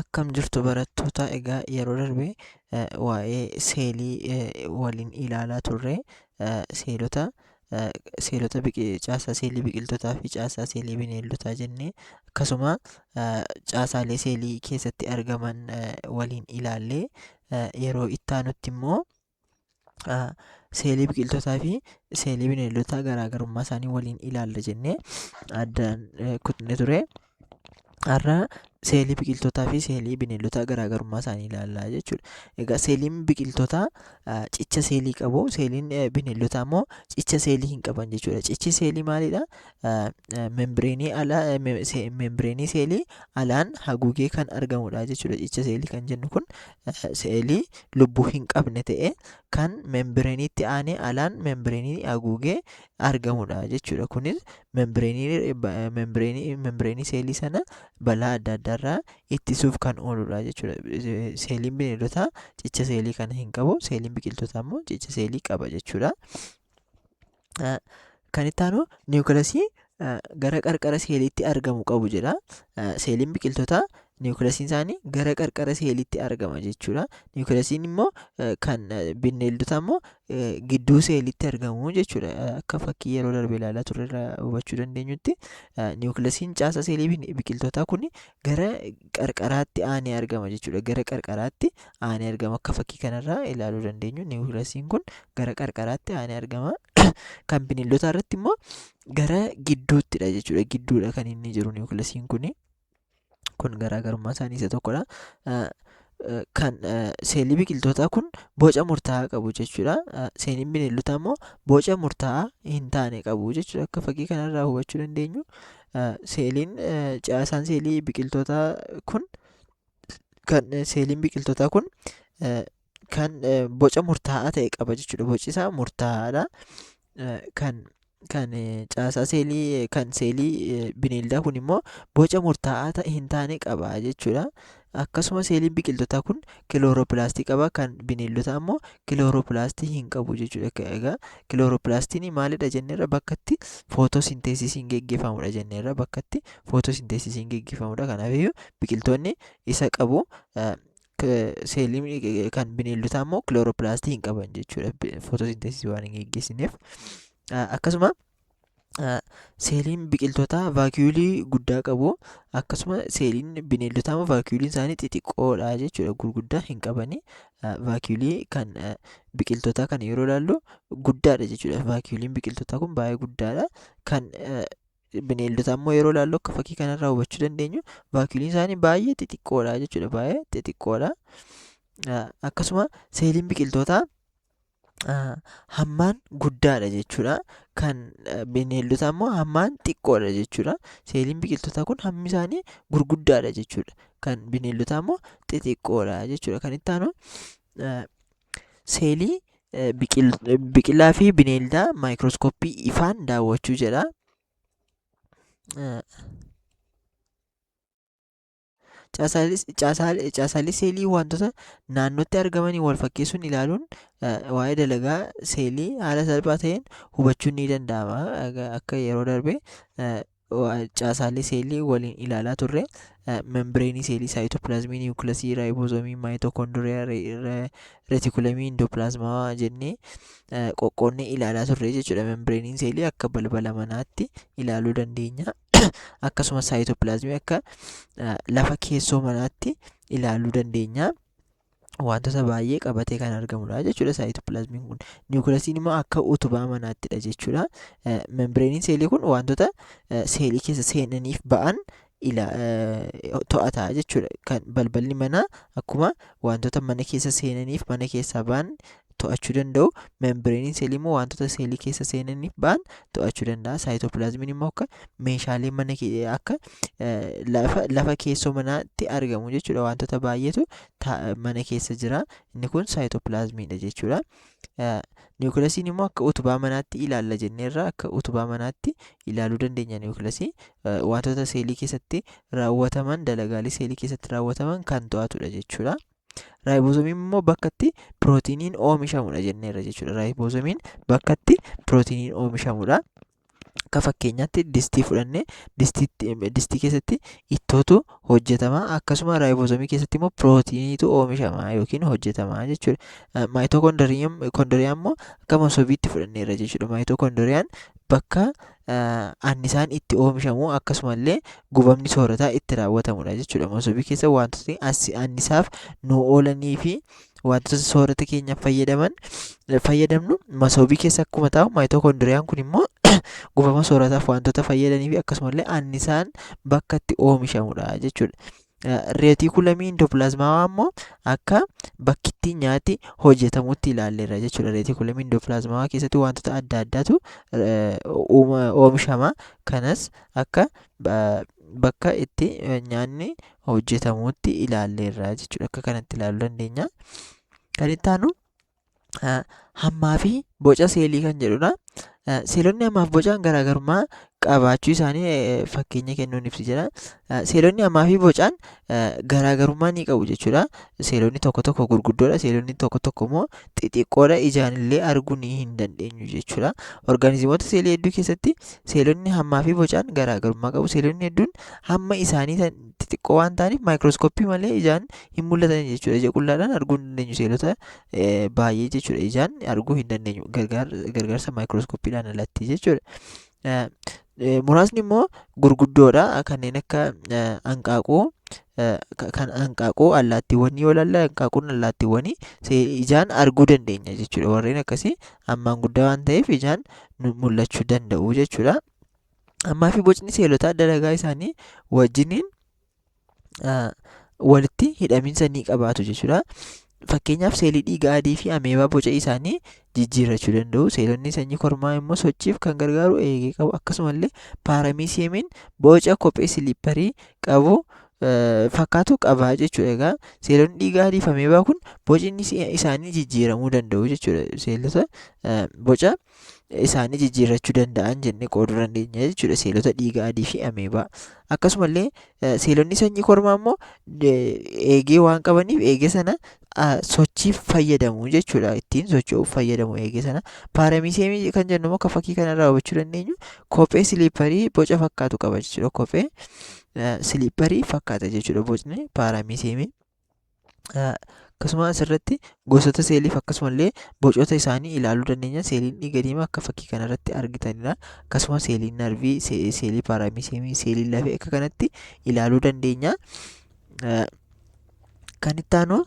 Akkam jirtu barattoota, egaa yeroo darbe waa'ee seelii waliin ilaalaa turre. Seelota caasaa seelii biqiltootaa fi caasaa seelii bineeldotaa jennee, akkasuma caasaalee seelii keessatti argaman waliin ilaallee, yeroo itti aanutti immoo seelii biqiltootaa fi seelii bineeldotaa garaagarummaa isaanii waliin ilaalla jennee addaan kutne ture. Har'a seelii biqiltootaa fi seelii bineeldotaa garaagarummaa isaanii ilaallaa jechuudha. Egaa seeliin biqiltootaa cicha seelii qabu, seeliin bineeldotaa immoo cicha seelii hin qaban jechuudha. Cichi seelii maalidha? Membireenii seelii alaan haguugee kan argamudha jechuudha. Cicha seelii kan jennu kun seelii lubbuu hin qabne ta'ee kan membireniitti aanee alaan membireenii haguugee argamudha jechuudha. Kunis membireenii seelii sana balaa adda addaarraa ittisuuf kan ooludha jechuudha. Seeliin bineeldotaa cicha seelii kana hin qabu, seeliin biqiltootaa immoo cicha seelii qaba jechuudha. Kan itti aanu niwukilasii gara qarqara seeliitti argamu qabu jedha. Seeliin biqiltootaa niwukilasiin isaanii gara qarqara seeliitti argama jechuudha. Niwukilasiin immoo kan bineeldotaa immoo gidduu seeliitti argamu jechuudha. Akka fakkii yeroo darbe ilaalaa turre irraa hubachuu dandeenyutti niwukilasiin caasaa seelii biqiltootaa kun gara qarqaraatti aanee argama jechuudha. Gara qarqaraatti aanee argama. Akka fakkii kanarraa ilaaluu dandeenyu niwukilasiin kun gara qarqaraatti aanee argama. Kan bineeldotaa irratti immoo gara gidduuttidha jechuudha. Gidduudha kan inni jiru niwukilasiin kun. Kun garaagarummaa isaanii isa tokkodha. Kan seelii biqiltootaa kun boca murtaa'aa qabu jechuudha. Seeliin bineeldotaa immoo boca murtaa'aa hin taane qabu jechuudha. Akka fakkii kanarraa hubachuu dandeenyu caasaan seelii biqiltootaa kun kan boca murtaa'aa ta'e qaba jechuudha. Boci isaa murtaa'aadha. Kan caasaa seelii bineeldaa kun immoo boca murtaa'aa hin taane qaba jechuudha. Akkasuma seeliin biqiltootaa kun kilooroppilaastii qaba, kan bineeldotaa immoo kilooroppilaastii hin qabu jechuudha. Egaa kilooroppilaastiin maalidha jenneerra bakka itti footosinteesisiin geggeeffamudha jenneerra bakka itti footosinteesisiin geggeeffamudha. Kanaafiyyuu biqiltoonni isa qabu. Seeliin kan bineeldotaa immoo kilooroppilaastii hin qaban jechuudha, footosinteesisii waan hin geggeessineef. Akkasuma seeliin biqiltootaa vaakiyoolii guddaa qabu. Akkasuma seeliin bineeldotaa immoo vaakiyooliin isaanii xixiqqoodha jechuudha, gurguddaa hin qabani. Vaakiyoolii kan biqiltootaa kana yeroo ilaallu guddaadha jechuudha. Vaakiyooliin biqiltootaa kun baay'ee guddaadha. Kan bineeldotaa immoo yeroo ilaallu akka fakkii kanarraa hubachuu dandeenyu vaakiyooliin isaanii baay'ee xixiqqoodha jechuudha. Baay'ee xixiqqoodha. Akkasuma seeliin biqiltootaa hammaan guddaadha jechuudha. Kan bineeldotaa immoo hammaan xiqqoodha jechuudha. Seeliin biqiltootaa kun hammi isaanii gurguddaadha jechuudha. Kan bineeldotaa immoo xixiqqoodha jechuudha. Kan itti aanu seelii biqilaa fi bineeldaa maayikirooskooppii ifaan daawwachuu jedha. Caasaalee seelii wantoota naannootti argamanii wal fakkeessuun ilaaluun waa'ee dalagaa seelii haala salphaa ta'een hubachuun ni danda'ama. Akka yeroo darbe caasaalee seelii waliin ilaalaa turre. Membireenii seelii, saayitoopilaazmii, niwukilasii, raayiboozomii, maayitookondiriyaa, reetikulamii, indoopilaazimaa jennee qoqqoodnee ilaalaa turre jechuudha. Membireenii seelii akka balbala manaatti ilaaluu dandeenya. Akkasuma saayitoopilaazmii akka lafa keessoo manaatti ilaaluu dandeenya. Wantoota baay'ee qabatee kan argamudha jechuudha saayitoopilaazmiin kun. Niwukilasiin immoo akka utubaa manaattidha jechuudha. Membireenii seelii kun wantoota seelii keessa seenaniif ba'an to'ata jechuudha. Kan balballi manaa akkuma wantoota mana keessa seenaniif mana keessaa ba'an to'achuu danda'u. Membireenii seelii immoo wantoota seelii keessa seenaniif ba'an to'achuu danda'a. Saayitoopilaazmiin immoo akka meeshaalee akka lafa keessoo manaatti argamu jechuudha. Wantoota baay'eetu mana keessa jira. Inni kun saayitoopilaazmiidha jechuudha. Niwukilasiin immoo akka utubaa manaatti ilaalla jenneerra, akka utubaa manaatti ilaaluu dandeenya niwukilasii. Wantoota seelii keessatti raawwataman, dalagaalee seelii keessatti raawwataman kan to'atudha jechuudha. Raayiboozomiin immoo bakka itti pirootiiniin oomishamudha jenneerra jechuudha. Raayiboozomiin bakka itti pirootiiniin oomishamudha. Akka fakkeenyaatti distii fudhannee distii keessatti ittootu hojjetama. Akkasuma raayiboozomii keessatti immoo pirootiiniitu oomishama yookiin hojjetama jechuudha. Maayitookondoriyaan immoo akka masoobiitti fudhanneerra jechuudha. Maayitookondoriyaan bakka annisaan itti oomishamu akkasumallee gubamni soorataa itti raawwatamudha jechuudha. Masoobii keessa wantootni annisaaf nu oolanii fi wantoota soorata keenyaaf fayyadamnu masoobii keessa akkuma taa'u maayitookondoriyaan kun immoo gubama soorataaf wantoota fayyadanii fi akkasumallee annisaan bakka itti oomishamudha jechuudha. Reetikulamiin indoopilaaዝmaawaa immoo akka bakki itti nyaati hojjetamutti ilaalleerra jechuudha. Reetikulamiin indoopilaaዝmaawaa keessatti wantoota adda addaatu oomishama. Kanas akka bakka itti nyaanni hojjetamutti ilaalleerra jechuudha. Akka kanatti ilaaluu dandeenya. Kan itti aanu hammaa fi boca seelii kan jedhudha. Seelonni hammaa fi bocaan garaagarummaa qabaachuu isaanii fakkeenya kennuun ibsi jira. Seelonni hammaa fi bocaan garaagarummaa ni qabu jechuudha. Seelonni tokko tokko gurguddoodha. Seelonni tokko tokko immoo xixiqqoodha. Ijaan illee arguu ni hin dandeenyu jechuudha. Orgaanizimoota seelii hedduu keessatti seelonni hammaa fi bocaan garaagarummaa qabu. Seelonni hedduun hamma isaanii xixiqqoo waan ta'aniif maayikirooskooppii malee ijaan hin mul'atan jechuudha. Ija qullaadhaan arguu hin dandeenyu seelota baay'ee jechuudha. Ijaan arguu hin dandeenyu gargaarsa maayikirooskooppiidhaan alatti jechuudha. Muraasni immoo gurguddoodha. Kanneen akka hanqaaquu allaattiiwwanii yoo ilaalle hanqaaquun allaattiiwwanii ijaan arguu dandeenya jechuudha. Warreen akkasii hammaan guddaa waan ta'eef ijaan mul'achuu danda'u jechuudha. Hammaa fi bocni seelota dalagaa isaanii wajjiniin walitti hidhamiinsa ni qabaatu jechuudha. Fakkeenyaaf seelii dhiiga adii fi ameebaa boca isaanii jijjiirrachuu danda'u. Seelonni sanyii kormaa immoo sochiif kan gargaaru eegee qabu. Akkasumallee paaramiisiyeemiin boca kophee siliipparii qabu fakkaatu qaba jechuudha. Egaa seelonni dhiiga adii fi ameebaa kun bocni isaanii jijjiiramuu danda'u jechuudha. Seelota boca isaanii jijjiirrachuu danda'an jennee qooduu dandeenya jechuudha. Seelota dhiiga adii fi ameebaa. Akkasumallee seelonni sanyii kormaa immoo eegee waan qabaniif eegee sana sochiif fayyadamu jechuudha. Ittiin socho'uuf fayyadamu eegee sana. Paaramiisiyeemii kan jennu immoo akka fakkii kanarraa hubachuu dandeenyu kophee siliipparii boca fakkaatu qaba jechuudha. Kophee siliipparii fakkaata jechuudha bocni paaramiisiyeemii. Akkasuma asirratti gosoota seeliif akkasumallee bocoota isaanii ilaaluu dandeenya. Seeliin dhiiga diimaa akka fakkii kanarratti argitanidha. Akkasuma seeliin narvii, seelii paaramiisiyeemii, seeliin lafee akka kanatti ilaaluu dandeenya. Kan itti aanu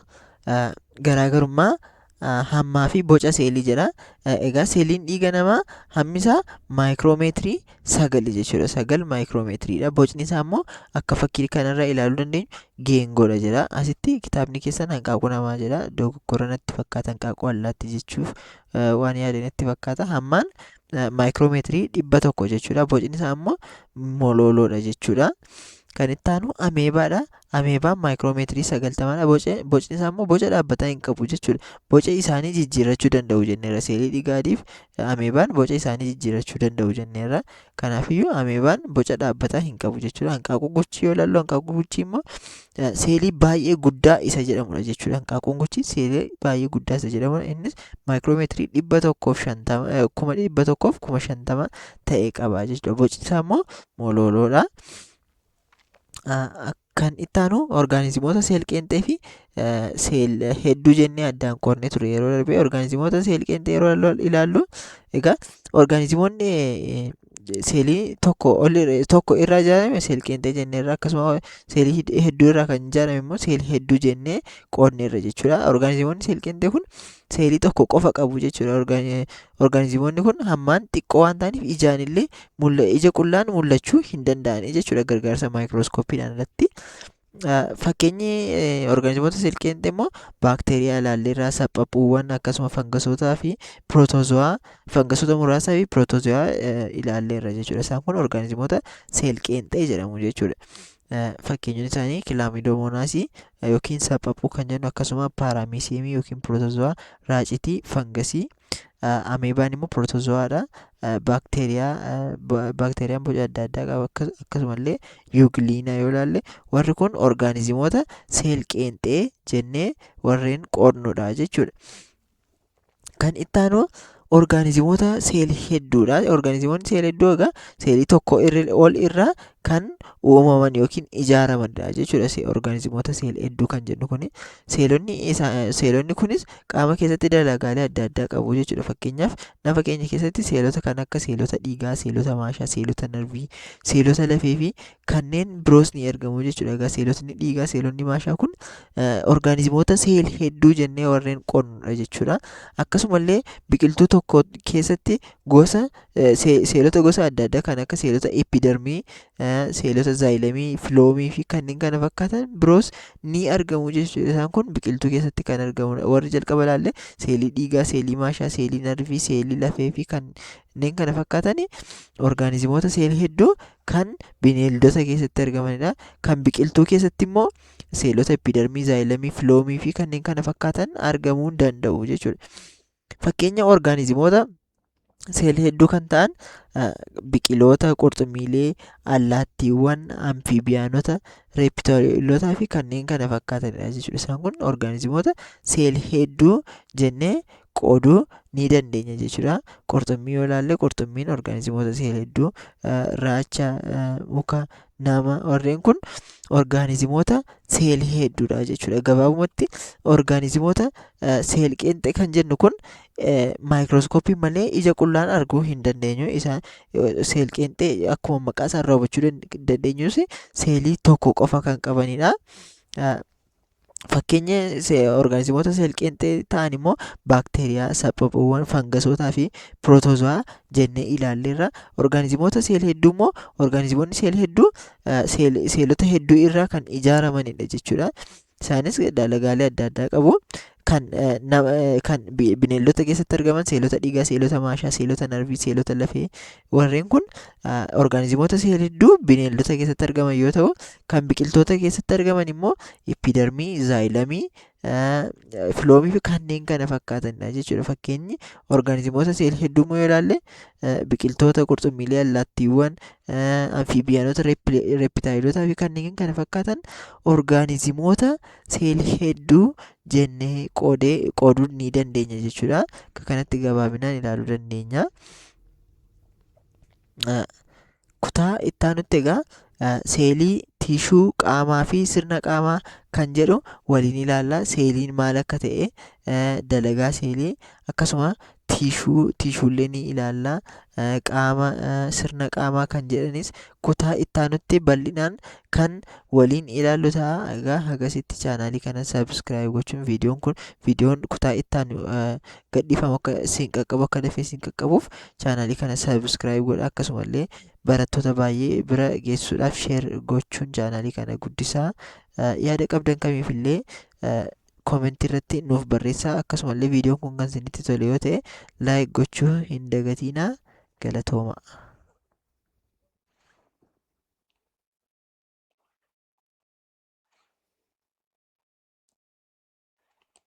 garaagarummaa hammaa fi boca seelii jedha. Egaa seeliin dhiiga namaa hammisaa maayikiroomeetirii 9 jechuudha. 9 maayikiroomeetiriidha. Bocni isaa immoo akka fakkii kanarraa ilaaluu dandeenyu geengoodha jedha. Asitti kitaabni keessan hanqaaquu namaa jedha. Dogoggora natti fakkaata hanqaaquu allaatti jechuuf waan yaade natti fakkaata. Hammaan maayikiroomeetirii 100 jechuudha. Bocni isaa immoo mololoodha jechuudha. Kan itti aanu ameebaadha. Ameebaan maayikiroomeetirii 90dha. Bocni isaa immoo boca dhaabbataa hin qabu jechuudha. Boca isaanii jijjiirrachuu danda'u jenneerra. Seelii dhiiga adiif ameebaan boca isaanii jijjiirrachuu danda'u jenneerra. Kanaafiyyuu ameebaan boca dhaabbataa hin qabu jechuudha. Hanqaaquu guchii yoo ilaallu hanqaaquu guchii immoo seelii baay'ee guddaa isa jedhamudha jechuudha. Hanqaaquun guchii seelii baay'ee guddaa isa jedhamudha. Innis maayikiroomeetirii 150 ta'e qaba jechuudha. Bocni isaa immoo mololoodha. Kan itti aanu orgaanizimoota seel qeenxee fi seel hedduu jennee addaan qoodnee ture yeroo darbe. Orgaanizimoota seel qeenxee yeroo ilaallu egaa orgaanizimoonni seelii tokko irraa ijaarame seel qeenxee jenneerra. Akkasuma seelii hedduu irraa kan ijaarame immoo seelii hedduu jennee qoodneerra jechuudha. Orgaanizimoonni seel qeenxee kun seelii tokko qofa qabu jechuudha. Orgaanizimoonni kun hammaan xiqqoo waan ta'aniif ijaan illee ija qullaan mul'achuu hin danda'ani jechuudha gargaarsa maayikirooskooppiidhaan alatti. Fakkeenyi orgaanizimoota seel qeenxee immoo baakteeriyaa ilaalleerraa, saphaphuuwwan akkasuma fangasootaa fi pirootozoaa, fangasoota muraasaa fi pirootozoaa ilaalleerra jechuudha. Isaan kun orgaanizimoota seel qeenxee jedhamu jechuudha. Fakkeenyonni isaanii kilaamidoomonaasii yookiin saphaphuu kan jennu akkasuma paaramiisiyeemii yookiin pirootozoaa, raacitii, fangasii. Ameebaan immoo pirootozoaadha. Baakteeriyaan boca adda addaa qaba. Akkasumallee yuugiliinaa yoo ilaalle warri kun orgaanizimoota seel qeenxee jennee warreen qoodnudha jechuudha. Kan itti aanu orgaanizimoota seelii hedduudha. Orgaanizimoonni seelii hedduu egaa seelii tokko ol irraa kan uumaman yookiin ijaaramanidha jechuudha. Orgaanizimoota seelii hedduu kan jennu kuni seelonni kunis qaama keessatti dalagaalee adda addaa qabu jechuudha. Fakkeenyaaf nafa keenya keessatti seelota kan akka seelota dhiigaa, seelota maashaa, seelota narvii, seelota lafee fi kanneen biroos ni argamu jechuudha. Egaa seelotni dhiigaa, seelonni maashaa kun orgaanizimoota seelii hedduu jennee warreen qonnudha jechuudha. Akkasumallee biqiltuu tokko keessatti seelota gosa adda addaa kan akka seelota epidermii, seelota zaayilamii, filoomii fi kanneen kana fakkaatan biroos ni argamu jechuudha. Isaan kun biqiltuu keessatti kan argamudha. Warri jalqaba ilaalle seelii dhiigaa, seelii maashaa, seelii narvii, seelii lafee fi kanneen kana fakkaatan orgaanizimoota seelii hedduu kan bineeldota keessatti argamanidha. Kan biqiltuu keessatti immoo seelota epidermii, zaayilamii, filoomii fi kanneen kana fakkaatan argamuu danda'u jechuudha. Fakkeenya orgaanizimoota seelii hedduu kan ta'an biqiloota, qurxummiilee, allaattiiwwan, amfiibiyaanota, reeptaayilotaa fi kanneen kana fakkaatanidha jechuudha. Isaan kun orgaanizimoota seelii hedduu jennee qooduu ni dandeenya jechuudha. Qurxummii yoo ilaalle qurxummiin orgaanizimoota seelii hedduu, raacha, muka, nama warreen kun orgaanizimoota seelii hedduudha jechuudha. Gabaabumatti orgaanizimoota seel qeenxee kan jennu kun maayikirooskooppii malee ija qullaan arguu hin dandeenyu. Isaan seel qeenxee akkuma maqaa isaa irraa hubachuu dandeenyus seelii tokko qofa kan qabanidha. Fakkeenya orgaanizimoota seel qeenxee ta'an immoo baakteeriyaa, saphaphuuwwan, fangasootaa fi pirootozoaa jennee ilaalleerra. Orgaanizimoota seelii hedduu immoo orgaanizimoonni seelii hedduu seelota hedduu irraa kan ijaaramanidha jechuudha. Isaanis dalagaalee adda addaa qabu. Kan bineeldota keessatti argaman seelota dhiigaa, seelota maashaa, seelota narvii, seelota lafee warreen kun orgaanizimoota seelii hedduu bineeldota keessatti argaman yoo ta'u, kan biqiltoota keessatti argaman immoo epidermii, zaayilamii, filoomii fi kanneen kana fakkaatanidha jechuudha. Fakkeenyi orgaanizimoota seelii hedduu yoo ilaalle biqiltoota, qurxummiilee, allaattiiwwan, amfiibiyaanota, reeptaayilotaa fi kanneen kana fakkaatan orgaanizimoota seelii hedduu jennee qooduu ni dandeenya jechuudha. Akka kanatti gabaabinaan ilaaluu dandeenya. Kutaa itti aanutti egaa seelii, tiishuu qaamaa fi sirna qaamaa kan jedhu waliin ilaalla. Seeliin maal akka ta'e, dalagaa seelii, akkasuma tiishuullee ni ilaalla. Sirna qaamaa kan jedhanis kutaa itti aanutti bal'inaan kan waliin ilaallu ta'a. Egaa hagasitti chaanaalii kana saabskiraayib gochuun viidiyoon kutaa itti aanu gadhiifamu akka isin qaqqabu, akka dafee isin qaqqabuuf chaanaalii kana saabskiraayib godha. Akkasumallee barattoota baay'ee bira geessuudhaaf sheer gochuun chaanaalii kana guddisaa. Yaada qabdan kamiifillee koomentii irratti nuuf barreessaa. Akkasumallee viidiyoon kun kan isinitti tole yoo ta'e laayik gochuu hin dagatinaa. Galatooma.